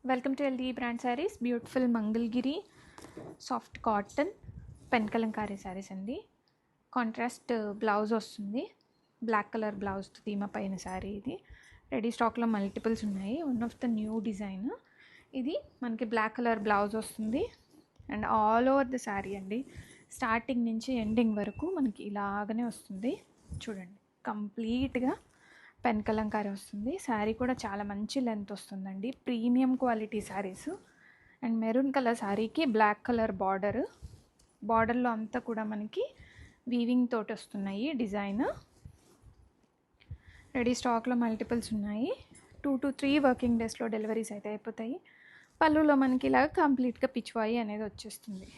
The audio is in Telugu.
Welcome to LD brand saris. Beautiful Mangalagiri soft cotton pen Kalamkari saris అండి. కాంట్రాస్ట్ బ్లౌజ్ వస్తుంది, బ్లాక్ కలర్ బ్లౌజ్ థీమ పైన శారీ. ఇది రెడీ స్టాక్లో మల్టిపుల్స్ ఉన్నాయి. One of the new design ఇది. మనకి బ్లాక్ కలర్ బ్లౌజ్ వస్తుంది and all over the sari అండి, స్టార్టింగ్ నుంచి ఎండింగ్ వరకు మనకి ఇలాగనే వస్తుంది. చూడండి, కంప్లీట్గా పెన్ కలంకారీ వస్తుంది. శారీ కూడా చాలా మంచి లెంత్ వస్తుందండి, premium quality saris. And maroon colour శారీకి బ్లాక్ కలర్ బార్డర్లో అంతా కూడా మనకి వీవింగ్ తోటి వస్తున్నాయి డిజైన్. రెడీ స్టాక్లో మల్టిపుల్స్ ఉన్నాయి. 2 to 3 వర్కింగ్ డేస్లో డెలివరీస్ అయితే అయిపోతాయి. పళ్ళులో మనకి ఇలాగ కంప్లీట్గా పిచ్వాయి అనేది వచ్చేస్తుంది.